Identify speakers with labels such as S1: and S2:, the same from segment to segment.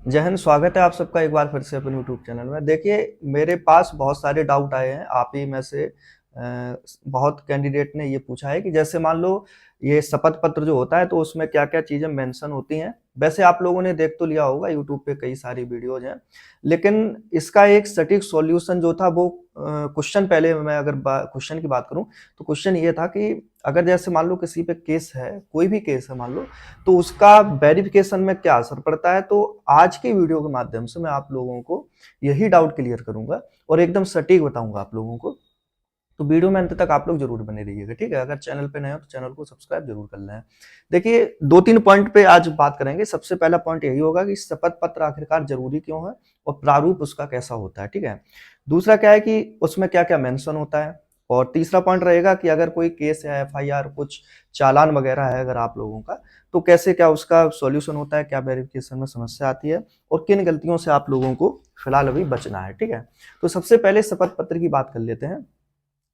S1: जय हिंद। स्वागत है आप सबका एक बार फिर से अपने यूट्यूब चैनल में। देखिए, मेरे पास बहुत सारे डाउट आए हैं आप ही में से। बहुत कैंडिडेट ने ये पूछा है कि जैसे मान लो ये शपथ पत्र जो होता है तो उसमें क्या-क्या चीज़ें मेंशन होती हैं। वैसे आप लोगों ने देख तो लिया होगा, यूट्यूब पे कई सारी वीडियोज़ हैं। लेकिन इसका एक सटीक सॉल्यूशन जो था वो क्वेश्चन पहले मैं अगर क्वेश्चन की बात करूँ तो क्वेश्चन ये था कि अगर जैसे मान लो किसी पे केस है, कोई भी केस है मान लो, तो उसका वेरिफिकेशन में क्या असर पड़ता है। तो आज की वीडियो के माध्यम से मैं आप लोगों को यही डाउट क्लियर करूंगा और एकदम सटीक बताऊंगा आप लोगों को। तो वीडियो में अंत तक आप लोग जरूर बने रहिएगा, ठीक है। अगर चैनल पे नए हो तो चैनल को सब्सक्राइब जरूर कर लें। देखिए, दो तीन पॉइंट पे आज बात करेंगे। सबसे पहला पॉइंट यही होगा कि शपथ पत्र आखिरकार जरूरी क्यों है और प्रारूप उसका कैसा होता है, ठीक है। दूसरा क्या है कि उसमें क्या क्या मेंशन होता है। और तीसरा पॉइंट रहेगा कि अगर कोई केस है, एफआईआर, कुछ चालान वगैरह है अगर आप लोगों का, तो कैसे क्या उसका सॉल्यूशन होता है, क्या वेरिफिकेशन में समस्या आती है और किन गलतियों से आप लोगों को फिलहाल अभी बचना है, ठीक है। तो सबसे पहले शपथ पत्र की बात कर लेते हैं।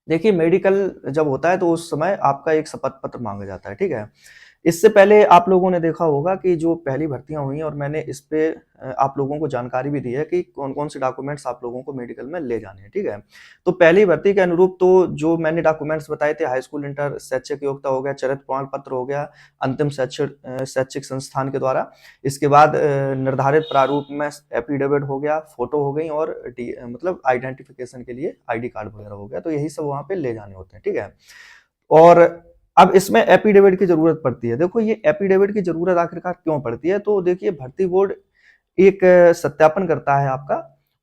S1: देखिए, मेडिकल जब होता है तो उस समय आपका एक शपथ पत्र मांगा जाता है, ठीक है। इससे पहले आप लोगों ने देखा होगा कि जो पहली भर्तियां हुई हैं और मैंने इस पे आप लोगों को जानकारी भी दी है कि कौन-कौन से डॉक्यूमेंट्स आप लोगों को मेडिकल में ले जाने हैं, ठीक है। तो पहली भर्ती के अनुरूप तो जो मैंने डॉक्यूमेंट्स बताए थे, हाई स्कूल इंटर शैक्षिक योग्यता हो गया, चरित्र प्रमाण पत्र हो गया, अंतिम शैक्षिक संस्थान के द्वारा। इसके बाद निर्धारित प्रारूप में एफिडेविट हो गया, फोटो हो गई और मतलब आइडेंटिफिकेशन के लिए आईडी कार्ड वगैरह हो गया। तो यही सब वहाँ पे ले जाने होते हैं, ठीक है। और अब इसमें एफिडेविट की जरूरत पड़ती है। देखो, ये एफिडेविट की जरूरत आखिरकार क्यों पड़ती है, तो देखिए, भर्ती बोर्ड एक सत्यापन करता है आपका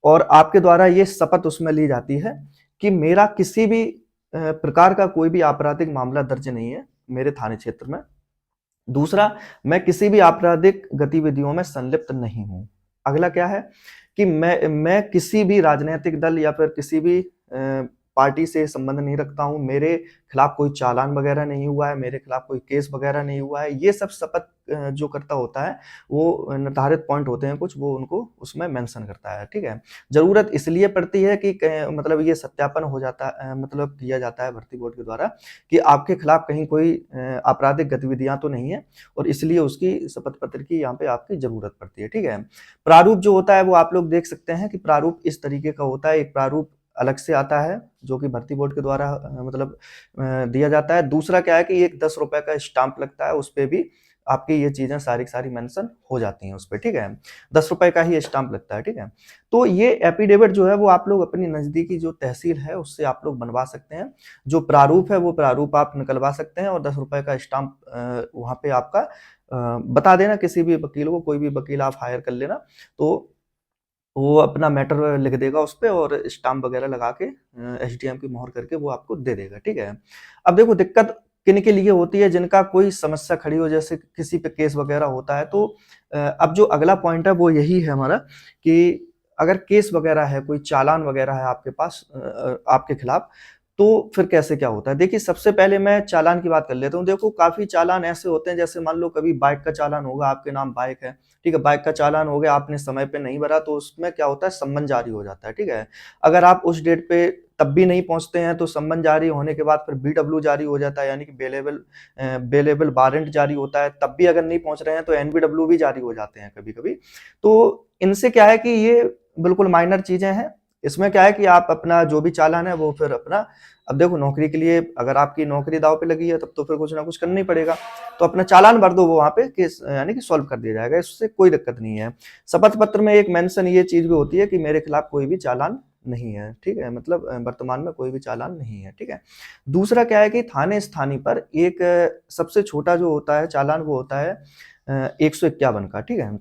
S1: और आपके द्वारा ये शपथ उसमें ली जाती है कि मेरा किसी भी प्रकार का कोई भी आपराधिक मामला दर्ज नहीं है मेरे थाने क्षेत्र में। दूसरा, मैं किसी भी आपराधिक गतिविधियों में संलिप्त नहीं हूँ। अगला क्या है कि मैं किसी भी राजनैतिक दल या फिर किसी भी पार्टी से संबंध नहीं रखता हूँ। मेरे खिलाफ कोई चालान वगैरह नहीं हुआ है, मेरे खिलाफ कोई केस वगैरह नहीं हुआ है। ये सब शपथ जो करता होता है, वो निर्धारित पॉइंट होते हैं कुछ, वो उनको उसमें मेंशन करता है, ठीक है। ज़रूरत इसलिए पड़ती है कि मतलब ये सत्यापन हो जाता मतलब किया जाता है भर्ती बोर्ड के द्वारा कि आपके खिलाफ कहीं कोई आपराधिक गतिविधियां तो नहीं है, और इसलिए उसकी शपथ पत्र की यहाँ पे आपकी जरूरत पड़ती है, ठीक है। प्रारूप जो होता है वो आप लोग देख सकते हैं कि प्रारूप इस तरीके का होता है। एक प्रारूप अलग से आता है जो कि भर्ती बोर्ड के द्वारा मतलब दिया जाता है। दूसरा क्या है कि एक 10 रुपए का स्टाम्प लगता है, उस पे भी आपकी ये चीजें सारी सारी मेंशन हो जाती हैं उस पे, ठीक है। 10 रुपए का ही स्टाम्प लगता है, ठीक है। तो ये एफिडेविट जो है वो आप लोग अपनी नजदीकी जो तहसील है उससे आप लोग बनवा सकते हैं। जो प्रारूप है वो प्रारूप आप निकलवा सकते हैं और 10 रुपए का स्टाम्प वहां पे आपका बता देना किसी भी वकील को। कोई भी वकील आप हायर कर लेना, तो वो अपना मैटर लिख देगा उस पे और स्टाम्प वगैरह लगा के एसडीएम की मोहर करके वो आपको दे देगा, ठीक है। अब देखो, दिक्कत किन के लिए होती है, जिनका कोई समस्या खड़ी हो, जैसे किसी पे केस वगैरह होता है। तो अब जो अगला पॉइंट है वो यही है हमारा कि अगर केस वगैरह है, कोई चालान वगैरह है आपके पास आपके खिलाफ, तो फिर कैसे क्या होता है। देखिए, सबसे पहले मैं चालान की बात कर लेता हूँ। देखो, काफी चालान ऐसे होते हैं, जैसे मान लो कभी बाइक का चालान होगा, आपके नाम बाइक है, ठीक है, बाइक का चालान हो गया, आपने समय पे नहीं भरा, तो उसमें क्या होता है, सम्मन जारी हो जाता है, ठीक है। अगर आप उस डेट पे तब भी नहीं पहुंचते हैं तो सम्मन जारी होने के बाद फिर बीडब्ल्यू जारी हो जाता है, यानी कि बेलेबल वारंट जारी होता है। तब भी अगर नहीं पहुंच रहे हैं तो एनबीडब्ल्यू भी जारी हो जाते हैं कभी कभी। तो इनसे क्या है कि ये बिल्कुल माइनर चीजें हैं। इसमें क्या है कि आप अपना जो भी चालान है वो फिर अपना, अब देखो, नौकरी के लिए अगर आपकी नौकरी दांव पे लगी है तब तो फिर कुछ ना कुछ करना ही पड़ेगा। तो अपना चालान भर दो, वो वहां पे केस यानी कि सॉल्व कर दिया जाएगा, इससे कोई दिक्कत नहीं है। शपथ पत्र में एक मेंशन ये चीज भी होती है कि मेरे खिलाफ कोई भी चालान नहीं है, ठीक है, मतलब वर्तमान में कोई भी चालान नहीं है, ठीक है। दूसरा क्या है कि थाने स्थानीय पर एक सबसे छोटा जो होता है चालान वो होता है 151 का, ठीक है।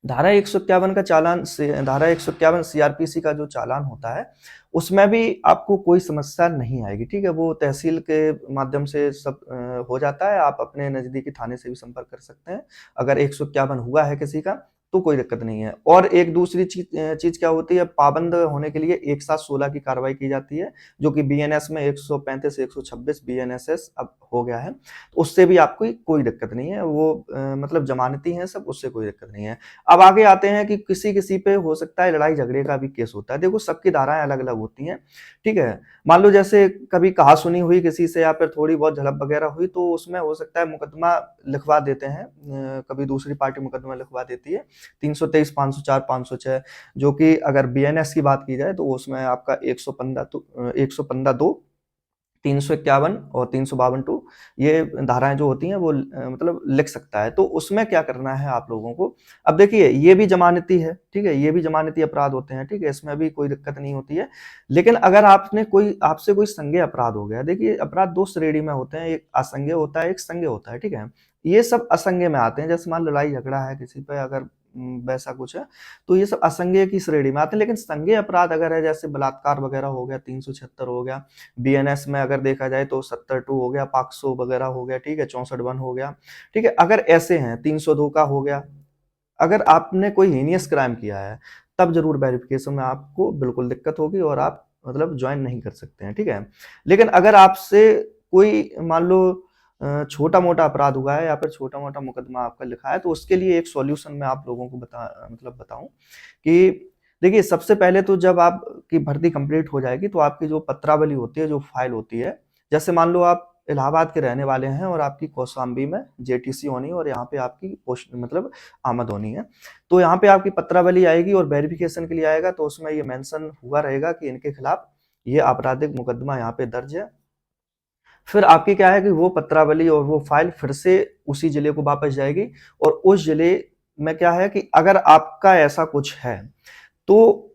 S1: धारा 151 का चालान से धारा 151 सीआरपीसी का जो चालान होता है उसमें भी आपको कोई समस्या नहीं आएगी, ठीक है। वो तहसील के माध्यम से सब हो जाता है। आप अपने नजदीकी थाने से भी संपर्क कर सकते हैं। अगर 151 हुआ है किसी का तो कोई दिक्कत नहीं है। और एक दूसरी चीज क्या होती है, पाबंद होने के लिए एक साथ 16 की कार्रवाई की जाती है, जो कि बीएनएस में 135 126 बीएनएसएस अब हो गया है। तो उससे भी आपको कोई दिक्कत नहीं है। वो मतलब जमानती है सब, उससे कोई दिक्कत नहीं है। अब आगे आते हैं कि किसी किसी पे हो सकता है लड़ाई झगड़े का भी केस होता है। देखो, सबकी धाराएं अलग अलग होती हैं, ठीक है। मान लो जैसे कभी कहा सुनी हुई किसी से या फिर थोड़ी बहुत झड़प वगैरह हुई तो उसमें हो सकता है मुकदमा लिखवा देते हैं, कभी दूसरी पार्टी मुकदमा लिखवा देती है। 323, 504, 506, जो कि अगर बीएनएस की बात की जाए तो उसमें आपका 115 तो 115(2), 351 और 352 ये धाराएं जो होती हैं वो मतलब लिख सकता है। तो उसमें क्या करना है आप लोगों को, अब देखिए ये भी जमानती है, ठीक है, ये भी जमानती अपराध होते हैं, ठीक है, इसमें भी कोई दिक्कत नहीं होती है। लेकिन अगर आपसे कोई संज्ञेय अपराध हो गया, देखिए अपराध दो श्रेणी में होते हैं, एक असंज्ञेय होता है, एक संज्ञेय होता है, ठीक है। ये सब असंज्ञेय में आते हैं, जैसे मान लड़ाई झगड़ा है किसी पे, अगर वैसा कुछ है तो ये सब असंज्ञेय की श्रेणी में आते हैं। लेकिन संज्ञेय अपराध अगर है, जैसे बलात्कार वगैरह हो गया, 376 हो गया, बीएनएस में अगर देखा जाए तो 72 हो गया, पॉक्सो वगैरह हो गया, ठीक है, 64(1) हो गया, ठीक है, अगर ऐसे हैं, 302 का हो गया, अगर आपने कोई हीनियस क्राइम किया है तब जरूर वेरिफिकेशन में आपको बिल्कुल दिक्कत होगी और आप मतलब ज्वाइन नहीं कर सकते हैं, ठीक है। लेकिन अगर आपसे कोई मान लो छोटा मोटा अपराध हुआ है या फिर छोटा मोटा मुकदमा आपका लिखा है, तो उसके लिए एक सॉल्यूशन मैं आप लोगों को बताऊं कि देखिए सबसे पहले तो जब आपकी भर्ती कंप्लीट हो जाएगी तो आपकी जो पत्रावली होती है, जो फाइल होती है, जैसे मान लो आप इलाहाबाद के रहने वाले हैं और आपकी कौशाम्बी में जेटीसी होनी है और यहाँ पे आपकी पोस्ट मतलब आमद होनी है, तो यहाँ पे आपकी पत्रावली आएगी और वेरिफिकेशन के लिए आएगा, तो उसमें ये मेंशन हुआ रहेगा कि इनके खिलाफ ये आपराधिक मुकदमा यहाँ पे दर्ज है। फिर आपकी क्या है कि वो पत्रावली और वो फाइल फिर से उसी जिले को वापस जाएगी और उस जिले में क्या है कि अगर आपका ऐसा कुछ है तो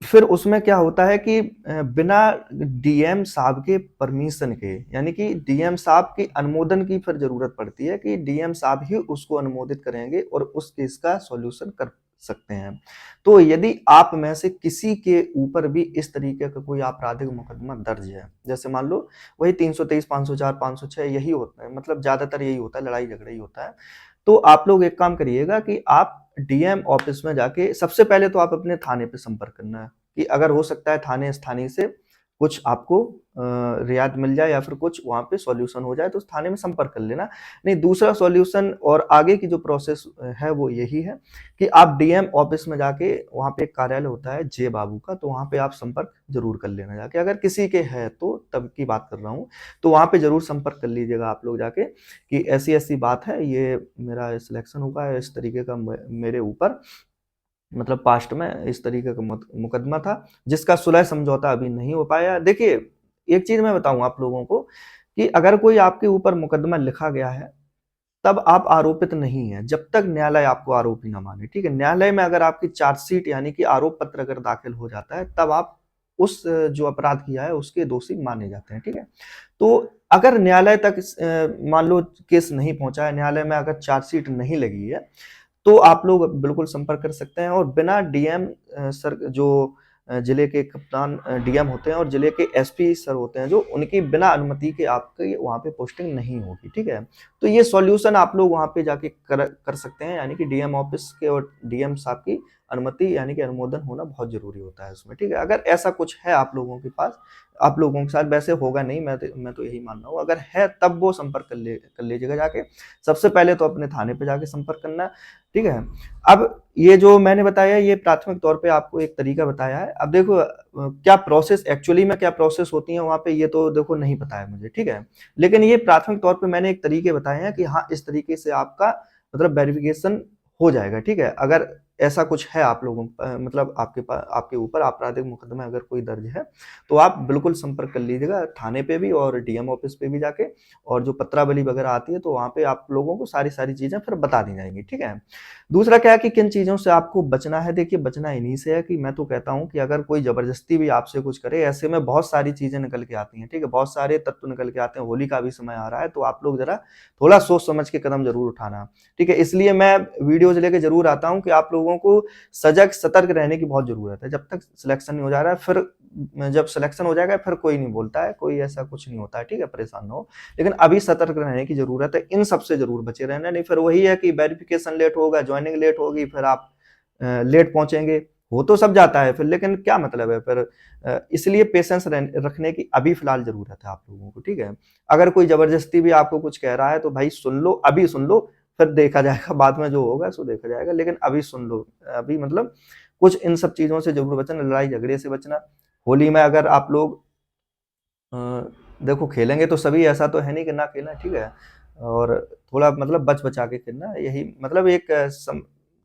S1: फिर उसमें क्या होता है कि बिना डीएम साहब के परमिशन के, यानी कि डीएम साहब की अनुमोदन की फिर जरूरत पड़ती है कि डीएम साहब ही उसको अनुमोदित करेंगे और उस केस का सॉल्यूशन कर सकते हैं। तो यदि आप में से किसी के ऊपर भी इस तरीके का कोई आपराधिक मुकदमा दर्ज है, जैसे मान लो वही 323, 504, 506 यही होता है, मतलब ज्यादातर यही होता है, लड़ाई झगड़ा ही होता है, तो आप लोग एक काम करिएगा कि आप डीएम ऑफिस में जाके सबसे पहले तो आप अपने थाने पे संपर्क करना है कि अगर हो सकता है थाने स्थानीय से कुछ आपको रियायत मिल जाए या फिर कुछ वहां पे सॉल्यूशन हो जाए तो उस थाने में संपर्क कर लेना। नहीं, दूसरा सॉल्यूशन और आगे की जो प्रोसेस है वो यही है कि आप डीएम ऑफिस में जाके, वहां पे एक कार्यालय होता है जे बाबू का, तो वहां पे आप संपर्क जरूर कर लेना जाके, अगर किसी के है तो तब की बात कर रहा हूँ, तो वहां पे जरूर संपर्क कर लीजिएगा आप लोग जाके कि ऐसी ऐसी बात है, ये मेरा सिलेक्शन हुआ है इस तरीके का मेरे ऊपर, मतलब पास्ट में इस तरीके का मुकदमा था जिसका सुलह समझौता अभी नहीं हो पाया। देखिए एक चीज मैं बताऊं आप लोगों को कि अगर कोई आपके ऊपर मुकदमा लिखा गया है तब आप आरोपित नहीं है जब तक न्यायालय आपको आरोपी ना माने, ठीक है। न्यायालय में अगर आपकी चार्जशीट यानी कि आरोप पत्र अगर दाखिल हो जाता है तब आप उस जो अपराध किया है उसके दोषी माने जाते हैं, ठीक है। तो अगर न्यायालय तक मान लो केस नहीं पहुंचा है, न्यायालय में अगर चार्जशीट नहीं लगी है, तो आप लोग बिल्कुल संपर्क कर सकते हैं और बिना डीएम सर जो जिले के कप्तान डीएम होते हैं और जिले के एसपी सर होते हैं जो, उनकी बिना अनुमति के आपकी वहां पे पोस्टिंग नहीं होगी, ठीक है। तो ये सॉल्यूशन आप लोग वहां पे जाके कर सकते हैं, यानी कि डीएम ऑफिस के और डीएम साहब की अनुमति यानी कि अनुमोदन होना बहुत जरूरी होता है उसमें, ठीक है। अगर ऐसा कुछ है आप लोगों के पास, आप लोगों के साथ, वैसे होगा नहीं, मैं तो यही मान रहा हूँ, अगर है तब वो संपर्क कर लीजिएगा जाके। सबसे पहले तो अपने थाने पे जाके संपर्क करना है, ठीक है। अब ये जो मैंने बताया ये प्राथमिक तौर पे आपको एक तरीका बताया है। अब देखो क्या प्रोसेस एक्चुअली में क्या प्रोसेस होती है वहां पे, ये तो देखो नहीं पता है मुझे, ठीक है। लेकिन ये प्राथमिक तौर पे मैंने एक तरीके बताए हैं कि हाँ इस तरीके से आपका मतलब वेरिफिकेशन हो जाएगा, ठीक है। अगर ऐसा कुछ है आप लोगों मतलब आपके पास, आपके ऊपर आपराधिक मुकदमा अगर कोई दर्ज है तो आप बिल्कुल संपर्क कर लीजिएगा थाने पे भी और डीएम ऑफिस पे भी जाके, और जो पत्रावली वगैरह आती है तो वहां पे आप लोगों को सारी सारी चीजें फिर बता दी जाएंगी, ठीक है। दूसरा क्या है कि किन चीजों से आपको बचना है, देखिए बचना इन्हीं से है कि मैं तो कहता हूं कि अगर कोई जबरदस्ती भी आपसे कुछ करे, ऐसे में बहुत सारी चीजें निकल के आती हैं, ठीक है, बहुत सारे तत्व निकल के आते हैं, होली का भी समय आ रहा है, तो आप लोग जरा थोड़ा सोच समझ के कदम जरूर उठाना, ठीक है। इसलिए मैं वीडियोज लेके जरूर आता हूं कि आप लोगों को सजग सतर्क रहने की बहुत जरूरत है। जब तक सिलेक्शन नहीं हो जा रहा है, फिर जब सिलेक्शन हो जाएगा फिर कोई नहीं बोलता है, कोई ऐसा कुछ नहीं होता है, ठीक है, परेशान ना हो। लेकिन अभी सतर्क रहने की जरूरत है, इन सबसे जरूर बचे रहना, नहीं फिर वही है कि वेरिफिकेशन लेट होगा, ज्वाइनिंग लेट होगी, फिर आप लेट पहुंचेंगे, हो तो सब जाता है फिर, लेकिन क्या मतलब है फिर। इसलिए पेशेंस रखने की अभी फिलहाल जरूरत है आप लोगों को, ठीक है। अगर कोई जबरदस्ती भी आपको कुछ कह रहा है तो भाई सुन लो, अभी सुन लो, फिर देखा जाएगा, बाद में जो होगा सो देखा जाएगा, लेकिन अभी सुन लो। अभी मतलब कुछ इन सब चीजों से जरूर बचना, लड़ाई झगड़े से बचना। होली में अगर आप लोग देखो खेलेंगे तो सभी, ऐसा तो है नहीं कि ना खेलना, ठीक है, और थोड़ा मतलब बच बचा के खेलना, यही मतलब एक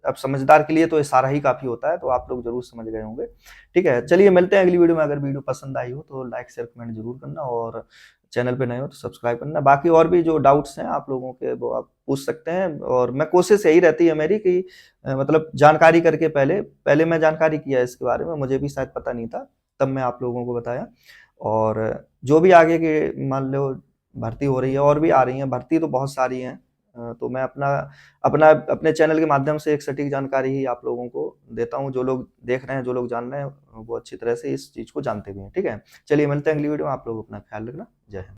S1: अब समझदार के लिए तो इशारा ही काफ़ी होता है, तो आप लोग ज़रूर समझ गए होंगे। ठीक है, चलिए मिलते हैं अगली वीडियो में। अगर वीडियो पसंद आई हो तो लाइक, शेयर, कमेंट ज़रूर करना और चैनल पे नए हो तो सब्सक्राइब करना। बाकी और भी जो डाउट्स हैं आप लोगों के वो आप पूछ सकते हैं और मैं कोशिश यही रहती है मेरी कि मतलब जानकारी करके पहले मैं जानकारी किया इसके बारे में, मुझे भी शायद पता नहीं था, तब मैं आप लोगों को बताया। और जो भी आगे के मान लो भर्ती हो रही है और भी आ रही है, भर्ती तो बहुत सारी हैं, तो मैं अपने चैनल के माध्यम से एक सटीक जानकारी ही आप लोगों को देता हूँ। जो लोग देख रहे हैं, जो लोग जान रहे हैं, वो अच्छी तरह से इस चीज़ को जानते भी हैं। ठीक है, चलिए मिलते हैं अगली वीडियो में। आप लोग अपना ख्याल रखना। जय हिंद।